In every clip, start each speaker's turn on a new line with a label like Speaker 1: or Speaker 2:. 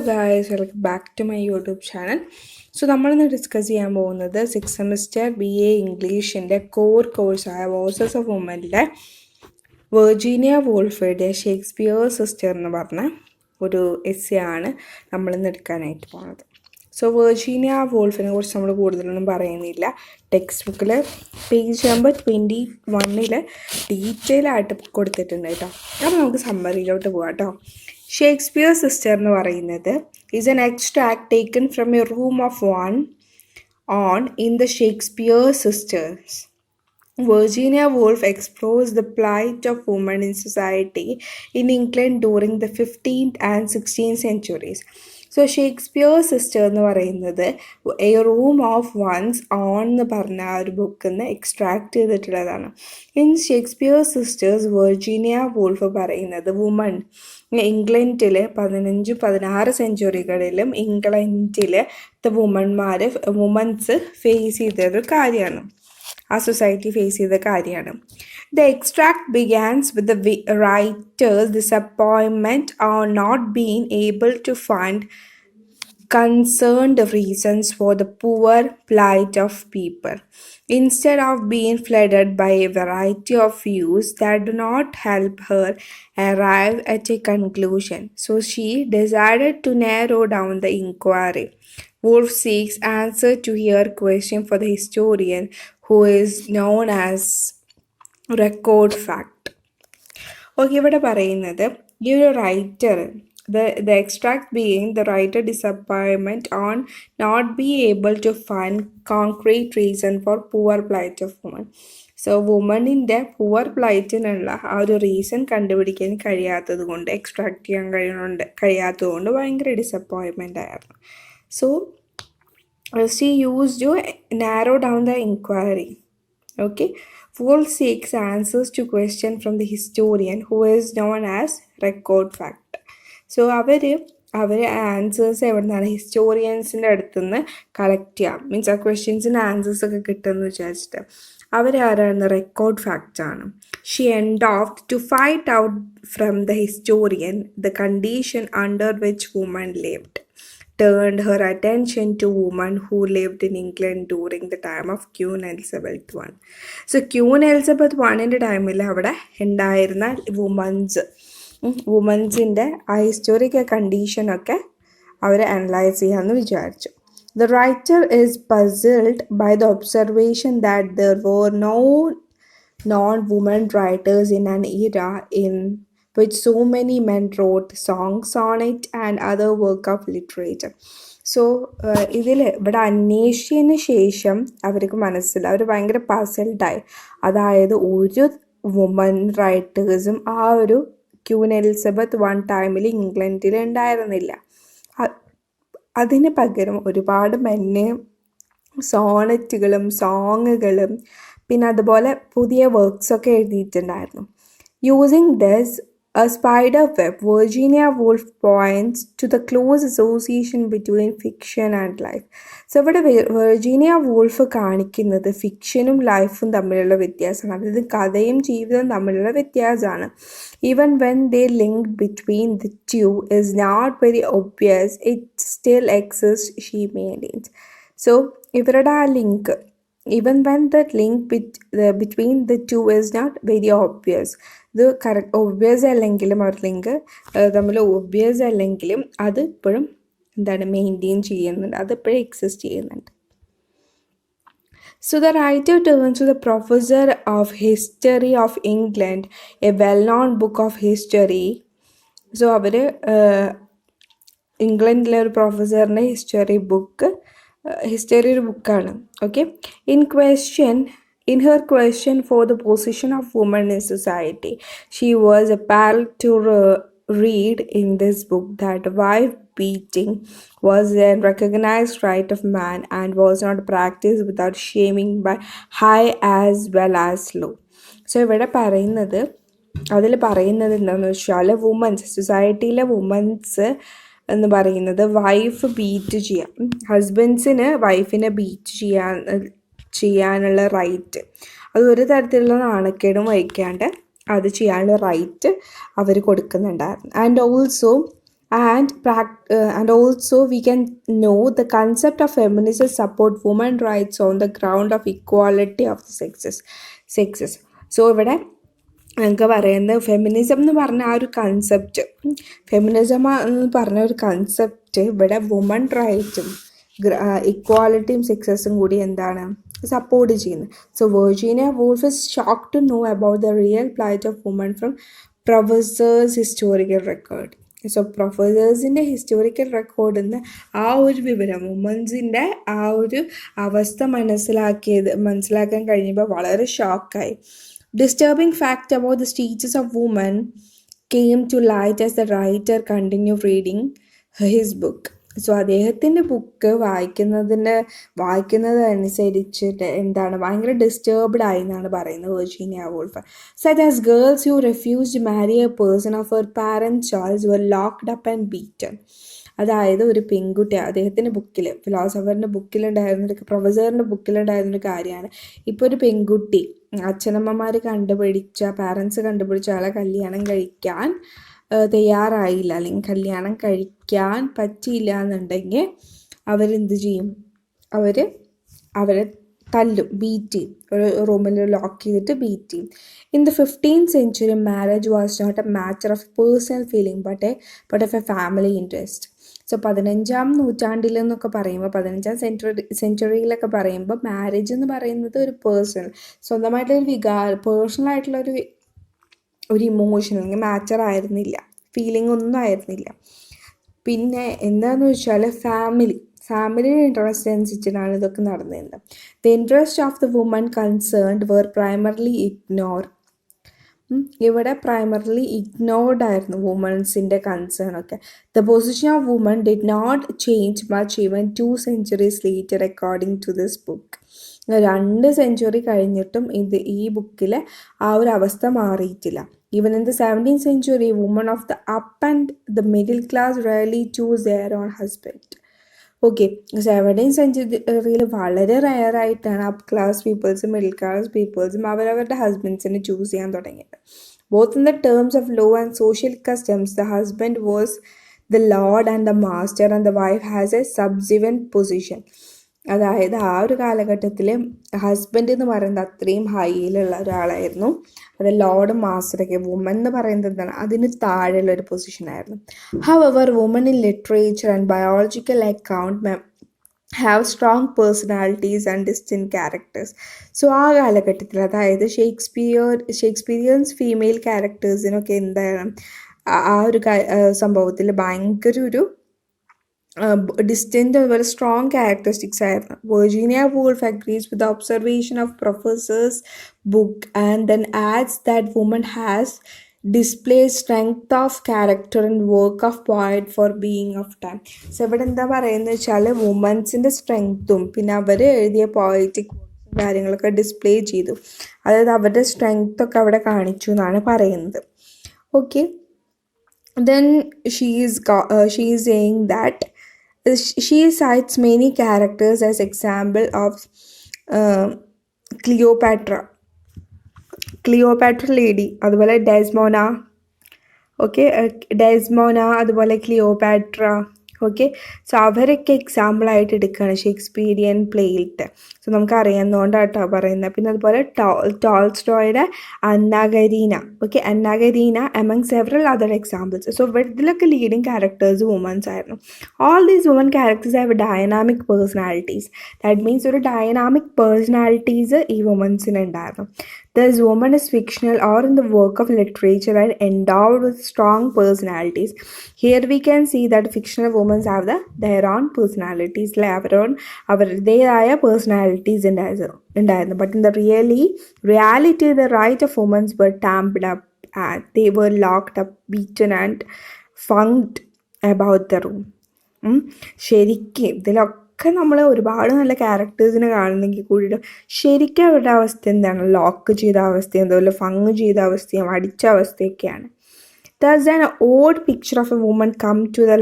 Speaker 1: guys, welcome back to my YouTube channel. So നമ്മളിന്ന് discuss ചെയ്യാൻ പോകുന്നത് 6th സെമിസ്റ്റർ BA ഇംഗ്ലീഷിൻ്റെ കോഴ്സായ വോയ്സസ് ഓഫ് വുമനിലെ വെർജീനിയ വോൾഫയുടെ ഷേക്സ്പിയർ സിസ്റ്റർ എന്ന് പറഞ്ഞ ഒരു എസ്സേ ആണ് നമ്മളിന്ന് എടുക്കാനായിട്ട് പോകുന്നത്. സോ വെർജീനിയ വോൾഫിനെ കുറിച്ച് നമ്മൾ കൂടുതലൊന്നും പറയുന്നില്ല. ടെക്സ്റ്റ് ബുക്കിൽ പേജ് നമ്പർ 21 ഡീറ്റെയിൽ ആയിട്ട് കൊടുത്തിട്ടുണ്ട് കേട്ടോ. അപ്പോൾ നമുക്ക് സമ്മറിയിലോട്ട് പോകാം കേട്ടോ. ഷേക്സ്പിയർ സിസ്റ്റർ എന്ന് പറയുന്നത് is an extract taken from a room of one on in the Shakespeare sisters. Virginia Woolf explores the plight of women in society in England during the 15th and 16th centuries. So Shakespeare sister എന്ന് പറയുന്നത് a room of one's own എന്ന് പറഞ്ഞ ആ ഒരു ബുക്കിൽ നിന്ന് extract ചെയ്തിട്ടുള്ളതാണ്. In Shakespeare sisters Virginia Woolf പറയുന്നത് വുമൺ ഇംഗ്ലണ്ടിൽ 15-16 സെഞ്ച്വറികളിലും ഇംഗ്ലണ്ടിൽ വുമൻസ് ഫേസ് ചെയ്തൊരു കാര്യമാണ്, ആ സൊസൈറ്റി ഫേസ് ചെയ്ത കാര്യമാണ്. The extract begins with the writer's disappointment on not being able to find concerned reasons for the poor plight of people, instead of being flooded by a variety of views that do not help her arrive at a conclusion. So she decided to narrow down the inquiry. Woolf seeks answer to her question for the historian who is known as record fact. Okay, ഇവിടെ പറയുന്നത് ഈ ഒരു writer the extract being the writer disappointment on not be able to find concrete reason for poor plight of women. So വുമണിൻ്റെ poor പ്ലൈറ്റിനുള്ള ആ ഒരു reason കണ്ടുപിടിക്കാൻ കഴിയാത്തത് കൊണ്ട്, എക്സ്ട്രാക്ട് ചെയ്യാൻ കഴിയാത്തത് കൊണ്ട് ഭയങ്കര ഡിസപ്പോയിൻമെൻ്റ് ആയിരുന്നു. So she used to narrow down the inquiry. Okay, Woolf seeks answers to question from the historian who is known as record fact. So അവർ ആൻസേഴ്സ് എവിടെ നിന്നാണ് ഹിസ്റ്റോറിയൻസിൻ്റെ അടുത്ത് നിന്ന് കളക്ട് ചെയ്യാം, മീൻസ് ആ ക്വസ്റ്റ്യൻസിന് ആൻസേഴ്സ് ഒക്കെ കിട്ടുമെന്ന് വിചാരിച്ചിട്ട് അവരാരാണ്? റെക്കോർഡ് ഫാക്റ്റ് ആണ്. She endowed to find out from the historian the condition under which woman lived, turned her attention to women who lived in England during the time of Queen Elizabeth I. So Queen Elizabeth Iൻ്റെ ടൈമിൽ അവിടെ ഉണ്ടായിരുന്ന വുമൻസിൻ്റെ ആ historical കണ്ടീഷനൊക്കെ അവർ analyse ചെയ്യാമെന്ന് വിചാരിച്ചു. The writer is puzzled by the observation that there were no non-women writers in an era in which so many men wrote songs, sonnet and other work of literature. So ഇവിടെ അന്വേഷിച്ചതിന് ശേഷം അവർക്ക് മനസ്സിലായി, അവർ ഭയങ്കര പസൽഡായി. അതായത് ഒരു woman റൈറ്റേഴ്സും ആ ഒരു Queen Elizabeth I ടൈമിൽ ഇംഗ്ലണ്ടിൽ ഉണ്ടായിരുന്നില്ല. അതിന് പകരം ഒരുപാട് മെന്നെ സോണറ്റുകളും സോങ്ങുകളും പിന്നെ അതുപോലെ പുതിയ വർക്ക്സൊക്കെ എഴുതിയിട്ടുണ്ടായിരുന്നു. Using this a spider web, Virginia Woolf points to the close association between fiction and life. So ഇവിടെ വെർജീനിയ വൂൾഫ് കാണിക്കുന്നത് ഫിക്ഷനും ലൈഫും തമ്മിലുള്ള വ്യത്യാസമാണ്, അതായത് കഥയും ജീവിതവും തമ്മിലുള്ള വ്യത്യാസമാണ്. Even when they link between the two is not very obvious, it still exist, she maintains. So ഇവരുടെ ആ link, even when the link between the two is not very obvious, ഇത് ഒബ്വിയസ് അല്ലെങ്കിലും അവർ ലിങ്ക് തമ്മിൽ obvious അല്ലെങ്കിലും അത് ഇപ്പോഴും maintain ചെയ്യുന്നുണ്ട്, അത് ഇപ്പോഴും എക്സിസ്റ്റ് ചെയ്യുന്നുണ്ട്. So the writer turns to the professor of history of England, a well-known book of history. So അവർ ഇംഗ്ലണ്ടിലെ ഒരു പ്രൊഫസറിൻ്റെ ഹിസ്റ്ററി ഒരു ബുക്കാണ്. Okay, in her question for the position of women in society, she was appalled to read in this book that wife beating was a recognized right of man and was not practiced without shaming by high as well as low. So ഇവിടെ അതിൽ പറയുന്നത് എന്താണെന്ന് വെച്ചാൽ സൊസൈറ്റിയിലെ women's എന്ന് പറയുന്നത് wife beat ചെയ്യാം, ഹസ്ബൻഡ്സിന് വൈഫിനെ beat ചെയ്യാനുള്ള റൈറ്റ്, അത് ഒരു തരത്തിലുള്ള നാണക്കേടും വഹിക്കാണ്ട് അത് ചെയ്യാനുള്ള റൈറ്റ് അവർ കൊടുക്കുന്നുണ്ടായിരുന്നു. And also And also we can know the concept of feminism support women rights on the ground of equality of the sexes. So ഇവിടെ നമുക്ക് പറയുന്നത് ഫെമിനിസം എന്ന് പറഞ്ഞ ആ ഒരു കൺസെപ്റ്റ്, ഫെമിനിസം എന്ന് പറഞ്ഞ ഒരു കൺസെപ്റ്റ് ഇവിടെ വുമൺ റൈറ്റും ഇക്വാലിറ്റിയും സക്സസും കൂടി എന്താണ് സപ്പോർട്ട് ചെയ്യുന്നത്. So Virginia Woolf is shock to know about the real plight of woman from professors historical record. So പ്രൊഫസേഴ്സിൻ്റെ ഹിസ്റ്റോറിക്കൽ റെക്കോർഡിൽ നിന്ന് ആ ഒരു വിവരം, വുമൻസിൻ്റെ ആ ഒരു അവസ്ഥ മനസ്സിലാക്കാൻ കഴിഞ്ഞപ്പോൾ വളരെ ഷോക്കായി. Disturbing fact about the status of women came to light as the writer continued reading his book. So അദ്ദേഹത്തിൻ്റെ ബുക്ക് വായിക്കുന്നതനുസരിച്ചിട്ട് എന്താണ് ഭയങ്കര ഡിസ്റ്റർബ്ഡ് ആയി എന്നാണ് പറയുന്നത് Virginia wolf. Such as girls who refused to marry a person of her parents' choice were locked up and beaten. അതായത് ഒരു പെൺകുട്ടി അദ്ദേഹത്തിൻ്റെ ബുക്കിൽ, ഫിലോസഫറിൻ്റെ ബുക്കിലുണ്ടായിരുന്നൊരു, പ്രൊഫസറിൻ്റെ ബുക്കിലുണ്ടായിരുന്നൊരു കാര്യമാണ്. ഇപ്പോൾ ഒരു പെൺകുട്ടി അച്ഛനമ്മമാർ പാരൻസ് കണ്ടുപിടിച്ച ആളെ കല്യാണം കഴിക്കാൻ തയ്യാറായില്ല, അല്ലെങ്കിൽ കല്യാണം കഴിക്കാൻ പറ്റിയില്ല എന്നുണ്ടെങ്കിൽ അവരെന്ത് ചെയ്യും, അവരെ തല്ലും, ബീറ്റ് ചെയ്യും, ഒരു റൂമിൽ ലോക്ക് ചെയ്തിട്ട് ബീറ്റ് ചെയ്യും. In the 15th century marriage was not a matter of personal feeling but of a family interest. So 15ാം നൂറ്റാണ്ടിലെന്നൊക്കെ പറയുമ്പോൾ, 15ാം സെഞ്ച്വറിയിലൊക്കെ പറയുമ്പോൾ മാരേജ് എന്ന് പറയുന്നത് ഒരു സ്വന്തമായിട്ടുള്ളൊരു പേഴ്സണലായിട്ടുള്ളൊരു ഇമോഷൻ അല്ലെങ്കിൽ മാറ്റർ ആയിരുന്നില്ല, ഫീലിംഗ് ഒന്നും ആയിരുന്നില്ല. പിന്നെ എന്താണെന്ന് വെച്ചാൽ ഫാമിലിയുടെ ഇൻട്രസ്റ്റ് അനുസരിച്ചിട്ടാണ് ഇതൊക്കെ നടന്നിരുന്നത്. The interest of the woman concerned were primarily ഇവിടെ പ്രൈമർലി ഇഗ്നോർഡ് ആയിരുന്നു വുമൻസിൻ്റെ കൺസേൺ ഒക്കെ. The position of woman did not change much even 2 centuries later according to this book. 2 century കഴിഞ്ഞിട്ടും ഈ ബുക്കിൽ ആ ഒരു അവസ്ഥ മാറിയിട്ടില്ല. Even in the 17th century women of the up and the middle class rarely choose their own husband. Okay, 17th centuryയിൽ വളരെ റയറായിട്ടാണ് up class പീപ്പിൾസും middle class പീപ്പിൾസും അവരവരുടെ ഹസ്ബൻഡ്സിനെ choose ചെയ്യാൻ തുടങ്ങിയത്. Both in the terms of law and social customs the husband was the Lord and the master and the wife has A subsequent position. അതായത് ആ ഒരു കാലഘട്ടത്തിൽ husband എന്ന് പറയുന്നത് അത്രയും ഹൈയിലുള്ള ഒരാളായിരുന്നു. അത് ലോർഡും മാസ്റ്ററൊക്കെ. വുമൻ എന്ന് പറയുന്നത് എന്താണ്, അതിന് താഴെയുള്ള ഒരു പൊസിഷനായിരുന്നു. However woman in literature and biological account have strong personalities and distinct characters. So ആ കാലഘട്ടത്തിൽ, അതായത് ഷേക്സ്പിയൻസ് ഫീമെയിൽ ക്യാരക്ടേഴ്സിനൊക്കെ എന്താണ് ആ ഒരു സംഭവത്തിൽ ഭയങ്കര ഒരു distinct and very strong characteristics ആയിരുന്നു. Virginia Woolf agrees with the observation of Professor's book and then adds that woman has displayed strength of character and work of poet for being of time. So ഇവിടെ എന്താ പറയുന്നത് വെച്ചാൽ വുമൻസിൻ്റെ സ്ട്രെങ്ത്തും പിന്നെ അവർ എഴുതിയ poetic കാര്യങ്ങളൊക്കെ display ചെയ്തു. അതായത് അവരുടെ സ്ട്രെങ്ത്തൊക്കെ അവിടെ കാണിച്ചു എന്നാണ് പറയുന്നത്. Okay, then she is saying that she cites many characters as example of Cleopatra lady, അതുപോലെ ഡെസ്മോന, അതുപോലെ ക്ലിയോപാട്ര. ഓക്കെ, സോ അവരൊക്കെ എക്സാമ്പിളായിട്ട് എടുക്കുകയാണ് ഷേക്സ്പീരിയൻ പ്ലേയിലത്തെ. സോ നമുക്കറിയാവുന്നതുകൊണ്ടാട്ടോ പറയുന്നത്. പിന്നെ അതുപോലെ ടോൾസ്റ്റോയുടെ Anna Karenina. Okay, Anna Karenina among several other examples. So ഇതിലൊക്കെ ലീഡിങ് ക്യാരക്ടേഴ്സ് വുമൻസ് ആയിരുന്നു. All these woman characters have dynamic personalities. That means ഒരു ഡൈനാമിക് പേഴ്സണാലിറ്റീസ് ഈ വുമൻസിനുണ്ടായിരുന്നു. Thus, woman is fictional or in the work of literature and endowed with strong personalities. Here we can see that fictional women have their own personalities, അവരുടേതായ personalities ഉണ്ടായിരുന്നു. But in the reality, the rights of women were tamped up and they were locked up, beaten and funked about the room. ശരിക്കും ഇതിലൊക്കെ നമ്മൾ ഒരുപാട് നല്ല ക്യാരക്ടേഴ്സിനെ കാണുന്നെങ്കിൽ കൂടിയിട്ട് ശരിക്കും അവരുടെ അവസ്ഥ എന്താണ്, ലോക്ക് ചെയ്ത അവസ്ഥയും അതുപോലെ ഫങ് ചെയ്ത അവസ്ഥയും അടിച്ച അവസ്ഥയൊക്കെയാണ്. Thus, an odd picture of a woman comes to the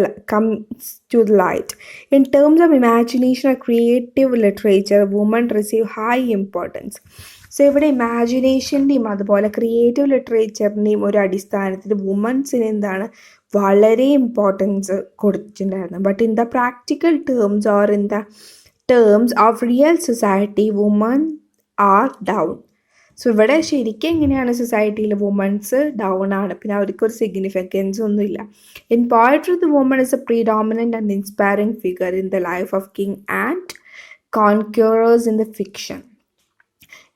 Speaker 1: light. In terms of imagination or creative literature, women receive high importance. So ഇവിടെ ഇമാജിനേഷൻ്റെയും അതുപോലെ ക്രിയേറ്റീവ് ലിറ്ററേച്ചറിൻ്റെയും ഒരു അടിസ്ഥാനത്തിൽ വുമൻസിന് എന്താണ് വളരെ ഇമ്പോർട്ടൻസ് കൊടുത്തിട്ടുണ്ടായിരുന്നു. But in the practical terms or in the terms of real society woman R down. So ഇവിടെ ശരിക്കും എങ്ങനെയാണ് സൊസൈറ്റിയിൽ വുമൻസ് ഡൗൺ ആണ്, പിന്നെ അവർക്കൊരു സിഗ്നിഫിക്കൻസ് ഒന്നുമില്ല. In poetry the woman is a predominant and inspiring figure in the life of king and conquerors in the fiction.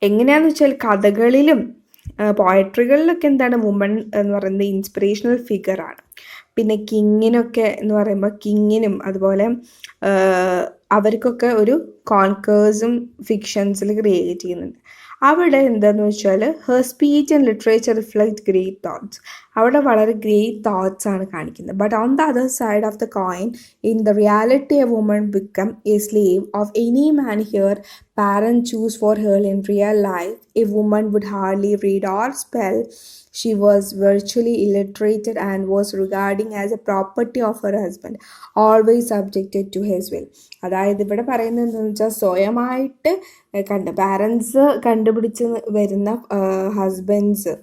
Speaker 1: എങ്ങനെയാണെന്ന് വെച്ചാൽ കഥകളിലും പോയട്രികളിലൊക്കെ എന്താണ് വുമൺ എന്ന് പറയുന്നത് ഇൻസ്പിറേഷണൽ ഫിഗറാണ്. പിന്നെ കിങ്ങിനൊക്കെ എന്ന് പറയുമ്പോൾ കിങ്ങിനും അതുപോലെ അവർക്കൊക്കെ ഒരു കോൺക്കേഴ്സും ഫിക്ഷൻസിൽ ക്രിയേറ്റ് ചെയ്യുന്നുണ്ട്. അവിടെ എന്താണെന്ന് വെച്ചാൽ her speech and literature reflect great thoughts. അവിടെ വളരെ ഗ്രേറ്റ് തോട്ട്സ് ആണ് കാണിക്കുന്നത്. But on the other side of the coin in the reality A woman become A slave of any man here parents choose for her in real life. A woman would hardly read or spell. She was virtually illiterate and was regarded as a property of her husband, always subjected to his will. അതായത് ഇവിടെ പറയുന്നത് എന്താണെന്ന് വെച്ചാൽ സ്വയമായിട്ട് parents കണ്ടുപിടിച്ച് വരുന്ന husbands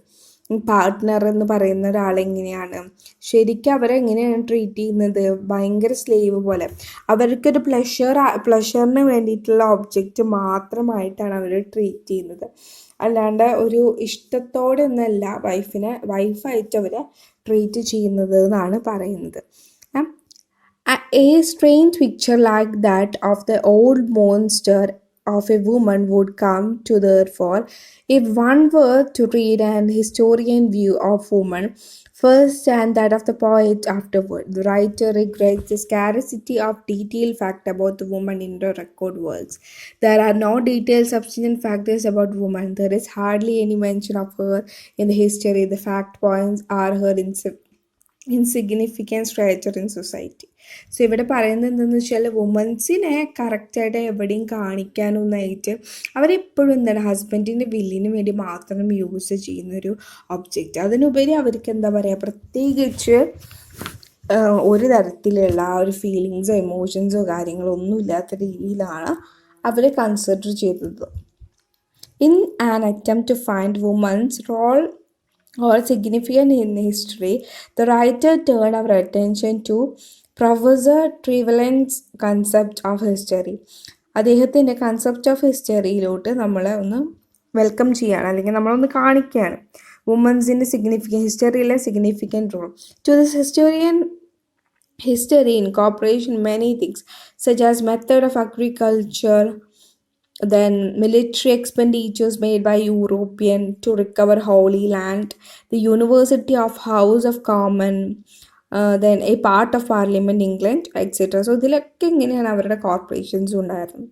Speaker 1: partner എന്ന് പറയുന്ന ഒരാളെങ്ങനെയാണ് ശരിക്കും അവരെ എങ്ങനെയാണ് ട്രീറ്റ് ചെയ്യുന്നത്, ഭയങ്കര സ്ലേവ് പോലെ. അവർക്കൊരു പ്ലഷറിന് വേണ്ടിയിട്ടുള്ള ഒബ്ജക്റ്റ് മാത്രമായിട്ടാണ് അവർ ട്രീറ്റ് ചെയ്യുന്നത്. അല്ലാണ്ട് ഒരു ഇഷ്ടത്തോടെ ഒന്നല്ല വൈഫായിട്ട് അവരെ ട്രീറ്റ് ചെയ്യുന്നത് എന്നാണ് പറയുന്നത്. A strange picture like that of the old monster of a woman would come to therefore if one were to read an historian view of woman first and that of the poet afterward. The writer regrets the scarcity of detailed fact about the woman in the record works. There are no detailed substantial factors about woman. There is hardly any mention of her in the history. The fact points are her insignificance stature in society. So ഇവിടെ പറയുന്നത് എന്താണെന്ന് വെച്ചാൽ വുമൻസിനെ കറക്റ്റായിട്ട് എവിടെയും കാണിക്കാനൊന്നായിട്ട് അവരെപ്പോഴും എന്താണ് ഹസ്ബൻഡിൻ്റെ വില്ലിന് വേണ്ടി മാത്രം യൂസ് ചെയ്യുന്നൊരു ഒബ്ജക്റ്റ്. അതിനുപരി അവർക്ക് എന്താ പറയുക പ്രത്യേകിച്ച് ഒരു തരത്തിലുള്ള ആ ഒരു ഫീലിങ്സോ ഇമോഷൻസോ കാര്യങ്ങളോ ഒന്നും ഇല്ലാത്ത രീതിയിലാണ് അവർ കൺസിഡർ ചെയ്തത്. In an attempt to find women's role or significant in history, the writer turned our attention to Professor Trevelyan's concept of history. അദ്ദേഹത്തിൻ്റെ കൺസെപ്റ്റ് ഓഫ് ഹിസ്റ്ററിയിലോട്ട് നമ്മളെ ഒന്ന് വെൽക്കം ചെയ്യാണ്, അല്ലെങ്കിൽ നമ്മളൊന്ന് കാണിക്കുകയാണ് വുമൻസിൻ്റെ ഹിസ്റ്ററിയിലെ significant role. To this history incorporation many things such as method of agriculture, then military expenditures made by European to recover Holy Land, the University of House of Commons, then a part of Parliament England, etc. So ഇതിലൊക്കെ ഇങ്ങനെയാണ് അവരുടെ corporations ഉണ്ടായിരുന്നത്.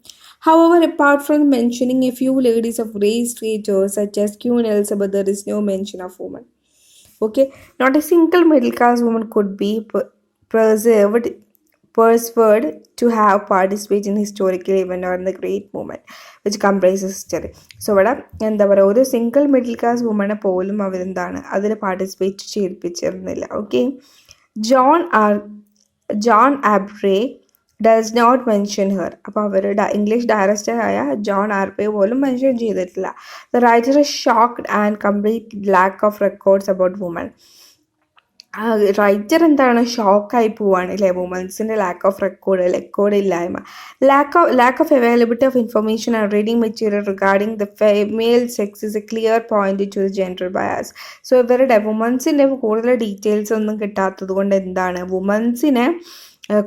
Speaker 1: However, apart from mentioning a few ladies of great stature such as Queen Elizabeth, there is no mention of women. Okay, not a single middle class woman could be persuaded to have participated in historical event or in the great moment which comprises history. So ഇവിടെ എന്താ പറയുക ഒരു single middle class വുമനെ പോലും അവരെന്താണ് അതിൽ participate ചെയ്യിപ്പിച്ചിരുന്നില്ല. Okay, John Aubrey does not mention her. അപ്പോൾ അവരുടെ ഇംഗ്ലീഷ് ഡയറക്ടറായ ജോൺ ആർബേ പോലും മെൻഷൻ ചെയ്തിട്ടില്ല. The writer is shocked and complete lack of records about woman. Writer എന്താണ് ഷോക്കായി പോവാണ് അല്ലേ, വുമൻസിൻ്റെ റെക്കോർഡ് ഇല്ലായ്മ. Lack of availability of information and reading material regarding the female sex is a clear point to the gender bias. So ഇവരുടെ വുമൻസിൻ്റെ കൂടുതൽ details ഒന്നും കിട്ടാത്തത് കൊണ്ട് എന്താണ് വുമൻസിനെ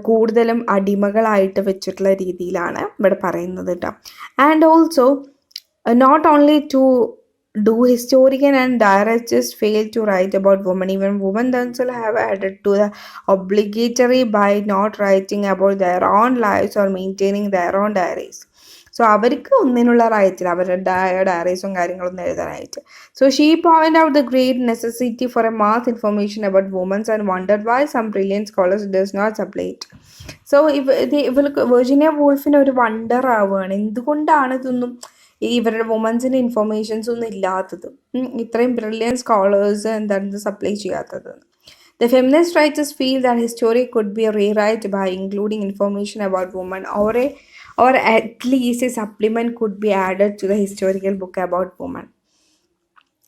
Speaker 1: കൂടുതലും അടിമകളായിട്ട് വെച്ചിട്ടുള്ള രീതിയിലാണ് ഇവിടെ പറയുന്നത് കേട്ടോ. And also not only to do historian and diarists fail to write about women, even women themselves have added to the obligatory by not writing about their own lives or maintaining their own diaries. So അവർക്ക് ഒന്നിനുള്ള റൈറ്റില്ല അവരുടെ ഡയറീസും കാര്യങ്ങളൊന്നും എഴുതാനായിട്ട്. So she point out the great necessity for a mass information about womens and wondered why some brilliant scholars does not supply it. So ഇവർക്ക് Virginia വൂൾഫിന് ഒരു വണ്ടർ ആവുകയാണ് എന്തുകൊണ്ടാണ് ഇതൊന്നും ഇവരുടെ വുമൻസിൻ്റെ ഇൻഫർമേഷൻസ് ഒന്നും ഇല്ലാത്തത്, ഇത്രയും ബ്രില്യൻ സ്കോളേഴ്സ് എന്താണ് സപ്ലൈ ചെയ്യാത്തത്. The feminist writers feel that history could be rewritten by including information about women, or at least a supplement could be added to the historical book about women.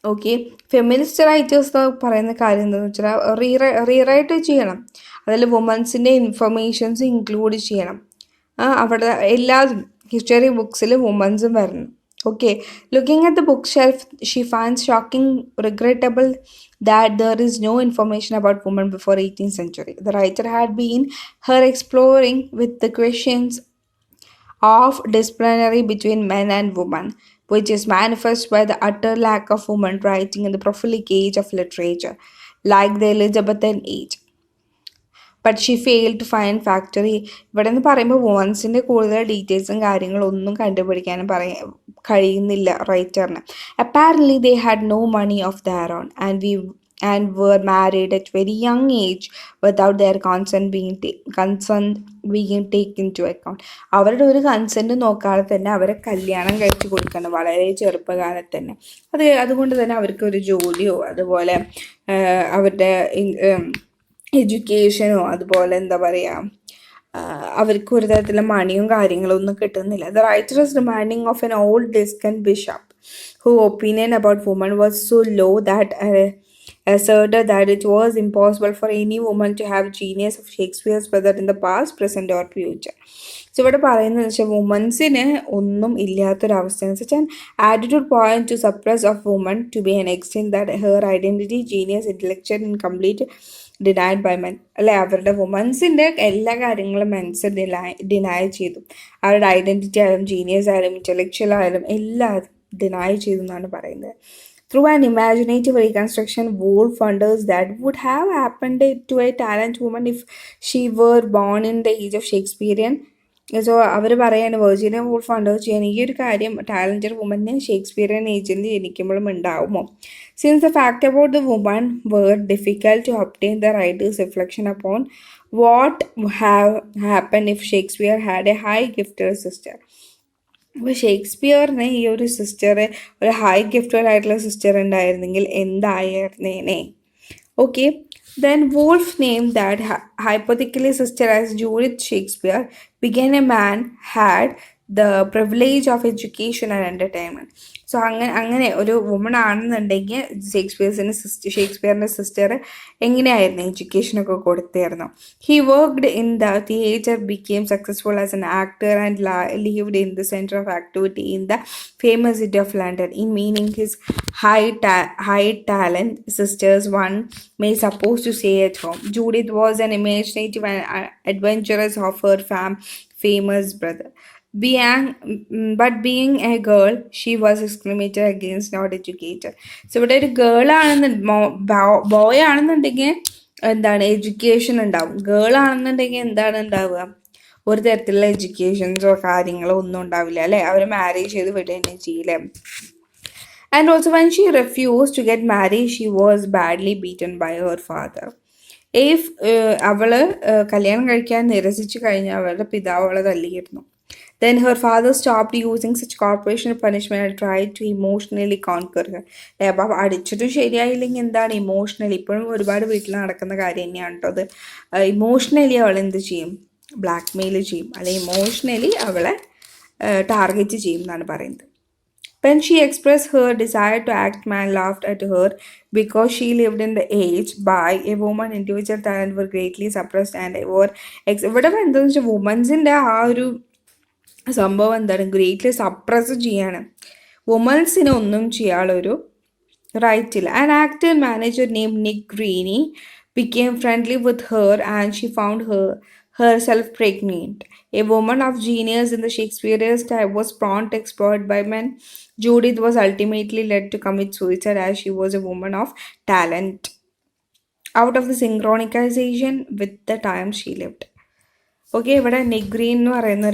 Speaker 1: Okay, feminist writers പറയുന്ന കാര്യം എന്താണെന്ന് വെച്ചാൽ rewrite ചെയ്യണം. അതിൽ വുമൻസിൻ്റെ informations include ചെയ്യണം. അവിടെ എല്ലാതും history ബുക്സിൽ വുമൻസും വരണം. Okay, looking at the bookshelf, she finds shocking, regrettable that there is no information about women before 18th century. The writer had been her exploring with the questions of disciplinary between men and women, which is manifest by the utter lack of women writing in the prolific age of literature, like the Elizabethan age. But she fail to find factory. ഇവിടെ നിന്ന് പറയുമ്പോൾ വുമൻസിൻ്റെ കൂടുതൽ ഡീറ്റെയിൽസും കാര്യങ്ങളൊന്നും കണ്ടുപിടിക്കാനും കഴിയുന്നില്ല റൈറ്ററിന്. Apparently they had no money of their own and were married at very young age without their consent being taken into account. അവരുടെ ഒരു കൺസെൻറ്റ് നോക്കാതെ തന്നെ അവരെ കല്യാണം കഴിച്ച് കൊടുക്കണം വളരെ ചെറുപ്പകാലത്ത് തന്നെ. അതുകൊണ്ട് തന്നെ അവർക്ക് ഒരു ജോലിയോ അതുപോലെ അവരുടെ എഡ്യൂക്കേഷനോ അതുപോലെ എന്താ പറയുക അവർക്ക് ഒരു തരത്തിലുള്ള മണിയും കാര്യങ്ങളൊന്നും കിട്ടുന്നില്ല. The writer is demanding of an old dissent bishop who opinion about women was so low that asserted that it was impossible for any woman to have genius of Shakespeare's whether in the past, present or future. So ഇവിടെ പറയുന്നത് വെച്ചാൽ വുമൻസിന് ഒന്നും ഇല്ലാത്തൊരവസ്ഥ such an attitude point to suppress of woman to be an extent that her identity genius intellectual in complete denied by men. അല്ലെ, അവരുടെ വുമൻസിൻ്റെ എല്ലാ കാര്യങ്ങളും മെൻസ് ഡിനൈ ചെയ്തു. അവരുടെ ഐഡൻറ്റിറ്റി ആയാലും ജീനിയസ് ആയാലും ഇൻ്റലക്ച്വൽ ആയാലും എല്ലാം ഡിനൈ ചെയ്തു എന്നാണ് പറയുന്നത്. Through an imaginative reconstruction, Woolf wonders that would have happened to a talented woman if she were born in the age of Shakespearean. So അവർ പറയാണ് വെർജീനിയ വൂൾഫ് വണ്ടേഴ്സ് ചെയ്യാൻ ഈ ഒരു കാര്യം ടാലൻറ്റഡ് വുമന് ഷേക്സ്പിയറിയൻ ഏജിൽ ജനിക്കുമ്പോഴും ഉണ്ടാവുമോ. Since the fact about the woman were difficult to obtain the writer's reflection upon what have happen if Shakespeare had a high gifted sister. അപ്പോൾ ഷേക്സ്പിയറിന് ഈ ഒരു സിസ്റ്റർ, ഒരു ഹൈ ഗിഫ്റ്റഡ് ആയിട്ടുള്ള സിസ്റ്റർ ഉണ്ടായിരുന്നെങ്കിൽ എന്തായിരുന്നേനെ. Okay, then Woolf named that hypothetically sister as Judith Shakespeare, being a man had the privilege of education and entertainment. So അങ്ങനെ ഒരു വുമൺ ആണെന്നുണ്ടെങ്കിൽ ഷേക്സ്പിയറിൻ്റെ സിസ്റ്റർ എങ്ങനെയായിരുന്നു എഡ്യൂക്കേഷനൊക്കെ കൊടുത്തായിരുന്നു. He worked in the theatre, became successful as an actor and lived in the center of activity in the famous city of London. In meaning his high talent sisters, one may suppose to stay at home. Judith was an imaginative and adventurous of her famous brother. But being a girl, she was discriminated against, not educated. So ഇവിടെ ഒരു girl boy ആണെന്നുണ്ടെങ്കിൽ എന്താണ് education ഉണ്ടാവും. Girl ആണെന്നുണ്ടെങ്കിൽ എന്താണ് ഉണ്ടാവുക, ഒരു തരത്തിലുള്ള എഡ്യൂക്കേഷൻസോ കാര്യങ്ങളോ ഒന്നും ഉണ്ടാവില്ല അല്ലേ. അവർ മാരേജ് ചെയ്ത് വിടുകയാണ് ചെയ്യില്ലേ. And also when she refused to get married, she was badly beaten by her father. If അവള് കല്യാണം കഴിക്കാൻ നിരസിച്ചു കഴിഞ്ഞാൽ അവളുടെ പിതാവ് അവളെ തല്ലിയിരുന്നു. Then her father stopped using such corporation punishment and tried to emotionally conquer her. അപ്പം അടിച്ചിട്ടും ശരിയായില്ലെങ്കിൽ എന്താണ് ഇമോഷണലി, ഇപ്പോഴും ഒരുപാട് വീട്ടിൽ നടക്കുന്ന കാര്യം തന്നെയാണ് കേട്ടോ അത്. ഇമോഷണലി അവൾ എന്ത് ചെയ്യും, ബ്ലാക്ക് മെയിൽ ചെയ്യും, അല്ലെങ്കിൽ ഇമോഷണലി അവളെ ടാർഗറ്റ് ചെയ്യും എന്നാണ് പറയുന്നത്. When she expressed her desire to act, man laughed at her because she lived in the age by a woman individual talent were greatly suppressed and were ഇവിടെ എന്താണെന്ന് വെച്ചാൽ വുമൻസിൻ്റെ ആ ഒരു സംഭവം എന്താണ്, ഗ്രേറ്റ്ലി സപ്രസ് ചെയ്യാണ്. വുമൻസിനെ ഒന്നും ചെയ്യാനുള്ളൊരു റൈറ്റ് ഇല്ല. An actor manager name Nick greeny became friendly with her and she found herself pregnant. A woman of genius in the Shakespearean type was prompt exploited by men. Judith was ultimately led to commit suicide as she was a woman of talent, out of the synchronization with the time she lived. Okay, ഇവിടെ നെഗ്രീൻ എന്ന് പറയുന്ന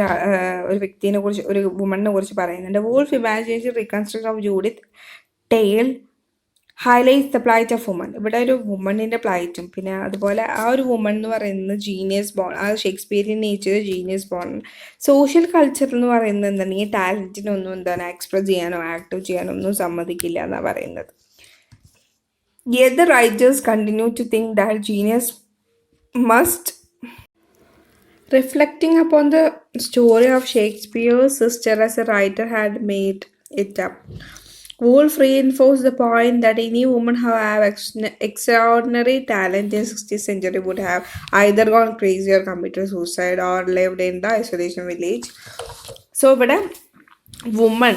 Speaker 1: ഒരു വ്യക്തിനെ കുറിച്ച്, ഒരു വുമണിനെ കുറിച്ച് പറയുന്നുണ്ട്. Woolf imagination reconstruction of Judith tale highlights the plight of woman. ഇവിടെ ഒരു വുമണിൻ്റെ പ്ലൈറ്റും പിന്നെ അതുപോലെ ആ ഒരു വുമൺ എന്ന് പറയുന്നത് ജീനിയസ് ബോൺ, ആ Shakespearean nature genius born. Social culture എന്ന് പറയുന്നത് എന്താണ്, ഈ ടാലൻറ്റിനൊന്നും എന്താണ് എക്സ്പ്രസ് ചെയ്യാനോ ആക്റ്റീവ് ചെയ്യാനോ ഒന്നും സമ്മതിക്കില്ല എന്നാണ് പറയുന്നത്. Yet the writers continue to think that genius must. Reflecting upon the story of Shakespeare's sister as a writer had made it up. Woolf reinforced the point that any woman who have extraordinary talent in 16th century would have either gone crazy or committed suicide or lived in the isolation village. So, ഇവിടെ woman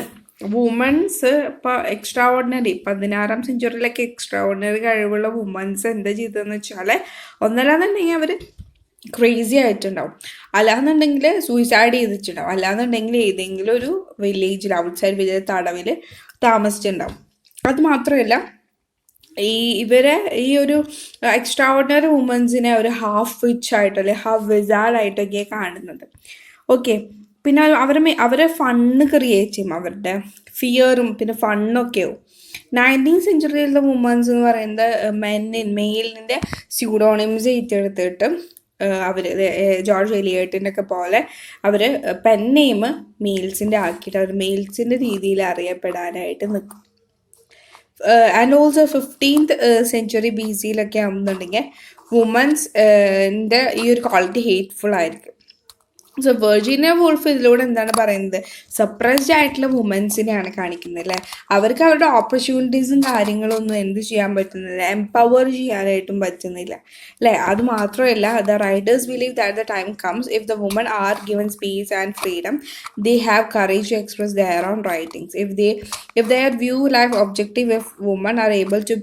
Speaker 1: women's ഇപ്പോൾ extra ordinary 16ാം സെഞ്ചുറിയിലൊക്കെ extra ordinary കഴിവുള്ള women's എന്താ ചെയ്തതെന്ന് വെച്ചാൽ ഒന്നല്ലാന്നുണ്ടെങ്കിൽ അവർ crazy ആയിട്ടുണ്ടാവും, അല്ലാന്നുണ്ടെങ്കിൽ suicide ചെയ്തിട്ടുണ്ടാവും, അല്ലാന്നുണ്ടെങ്കിൽ ഏതെങ്കിലും ഒരു വില്ലേജിൽ ഔട്ട്സൈഡ് വില്ലേജ് തടവിൽ താമസിച്ചിട്ടുണ്ടാവും. അത് മാത്രമല്ല ഇവരെ ഈ ഒരു എക്സ്ട്രാ ഓർഡിനറി വുമൻസിനെ ഒരു ഹാഫ് വിച്ച് ആയിട്ടോ അല്ലെങ്കിൽ ഹാഫ് വിസാർഡായിട്ടൊക്കെ കാണുന്നത്. ഓക്കെ, പിന്നെ അവരെ ഫണ്ണ് ക്രിയേറ്റ് ചെയ്യും, അവരുടെ ഫിയറും പിന്നെ ഫണ്ണൊക്കെയാവും. 19th സെഞ്ചുറിയിലുള്ള വുമൻസ് എന്ന് പറയുന്നത് മെയിലിൻ്റെ സ്യൂഡോണിംസ് ഏറ്റെടുത്തിട്ട് അവർ ജോർജ് എലിയട്ടിൻ്റെ ഒക്കെ പോലെ അവർ പെൻ നെയിം മെയിൽസിൻ്റെ ആക്കിയിട്ട് അവർ മെയിൽസിൻ്റെ രീതിയിൽ അറിയപ്പെടാനായിട്ട് നിൽക്കും. And also 15th century B സിയിലൊക്കെ ആകുന്നുണ്ടെങ്കിൽ വുമൻസിൻ്റെ ഈ ഒരു ക്വാളിറ്റി ഹേറ്റ്ഫുൾ ആയിരിക്കും. സോ വെർജീനിയ വൂൾഫ് ഇതിലൂടെ എന്താണ് പറയുന്നത്, സപ്രസ്ഡ് ആയിട്ടുള്ള വുമൻസിനെയാണ് കാണിക്കുന്നത് അല്ലേ. അവർക്ക് അവരുടെ ഓപ്പർച്യൂണിറ്റീസും കാര്യങ്ങളൊന്നും എന്ത് ചെയ്യാൻ പറ്റുന്നില്ല, എംപവർ ചെയ്യാനായിട്ടും പറ്റുന്നില്ല അല്ലേ. അത് മാത്രമല്ല, the writers believe that the time comes if the women are given space and freedom they have courage to express their own writings. if their view life objective, if women are able to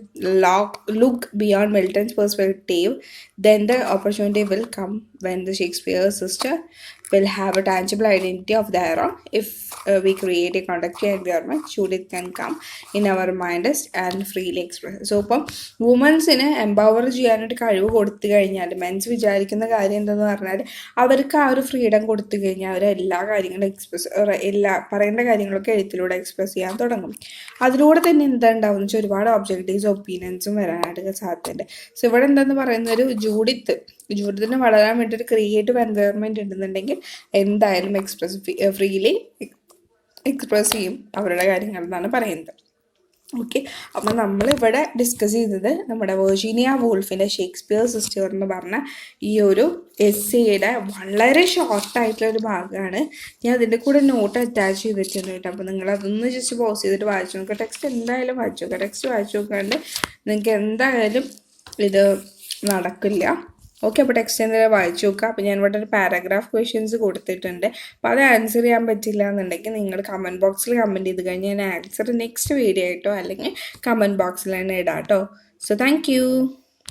Speaker 1: look beyond Milton's perspective, then the opportunity will come when the Shakespeare's sister will have a tangible identity of their own. If we create a conductive environment, Judith can come in our minds and freely express. So ഇപ്പം വുമൻസിന് empower ചെയ്യാനായിട്ട് കഴിവ് കൊടുത്തു കഴിഞ്ഞാൽ men's വിചാരിക്കുന്ന കാര്യം എന്താണെന്ന് പറഞ്ഞാൽ അവർക്ക് ആ ഒരു ഫ്രീഡം കൊടുത്തു കഴിഞ്ഞാൽ അവർ എല്ലാ കാര്യങ്ങളും പറയേണ്ട കാര്യങ്ങളൊക്കെ എഴുത്തിലൂടെ എക്സ്പ്രസ് ചെയ്യാൻ തുടങ്ങും. അതിലൂടെ തന്നെ എന്താ ഉണ്ടാവുന്ന വെച്ചാൽ ഒരുപാട് ഒബ്ജക്റ്റീവ്സ് ഒപ്പീനിയൻസും വരാനായിട്ട് സാധ്യതയുണ്ട്. സോ ഇവിടെ എന്താന്ന് പറയുന്ന ഒരു ജൂഡിത്തിന് വളരാൻ വേണ്ടി ഒരു ക്രിയേറ്റീവ് എൻവയോൺമെൻറ്റ് ഉണ്ടെന്നുണ്ടെങ്കിൽ എന്തായാലും ഫ്രീലി എക്സ്പ്രസ് ചെയ്യും അവരുടെ കാര്യങ്ങൾ എന്നാണ് പറയുന്നത്. ഓക്കെ, അപ്പം നമ്മളിവിടെ ഡിസ്കസ് ചെയ്തത് നമ്മുടെ വെർജീനിയ വൂൾഫിൻ്റെ ഷേക്സ്പിയർ സിസ്റ്റർ എന്ന് പറഞ്ഞ ഈ ഒരു എസ്സേയുടെ വളരെ ഷോർട്ടായിട്ടുള്ള ഒരു ഭാഗമാണ്. ഞാൻ അതിൻ്റെ കൂടെ നോട്ട് അറ്റാച്ച് ചെയ്തിട്ടുണ്ട് കേട്ടോ. അപ്പോൾ നിങ്ങളതൊന്ന് ജസ്റ്റ് പോസ് ചെയ്തിട്ട് വായിച്ചു നോക്കുക. ടെക്സ്റ്റ് എന്തായാലും വായിച്ചു നോക്കുക. ടെക്സ്റ്റ് വായിച്ചു നോക്കാണ്ട് നിങ്ങൾക്ക് എന്തായാലും ഇത് നടക്കില്ല. ഓക്കെ, അപ്പോൾ ടെക്സ്റ്റ് എന്തായാലും വായിച്ചു നോക്കുക. അപ്പോൾ ഞാൻ ഇവിടെ ഒരു പാരഗ്രാഫ് ക്വസ്റ്റ്യൻസ് കൊടുത്തിട്ടുണ്ട്. അപ്പോൾ അത് ആൻസർ ചെയ്യാൻ പറ്റില്ല എന്നുണ്ടെങ്കിൽ നിങ്ങൾ കമൻറ്റ് ബോക്സിൽ കമൻറ്റ് ചെയ്ത് കഴിഞ്ഞാൽ ഞാൻ ആൻസർ നെക്സ്റ്റ് വീഡിയോ ആയിട്ടോ അല്ലെങ്കിൽ കമൻറ്റ് ബോക്സിൽ തന്നെ ഇടാം കേട്ടോ. So thank you.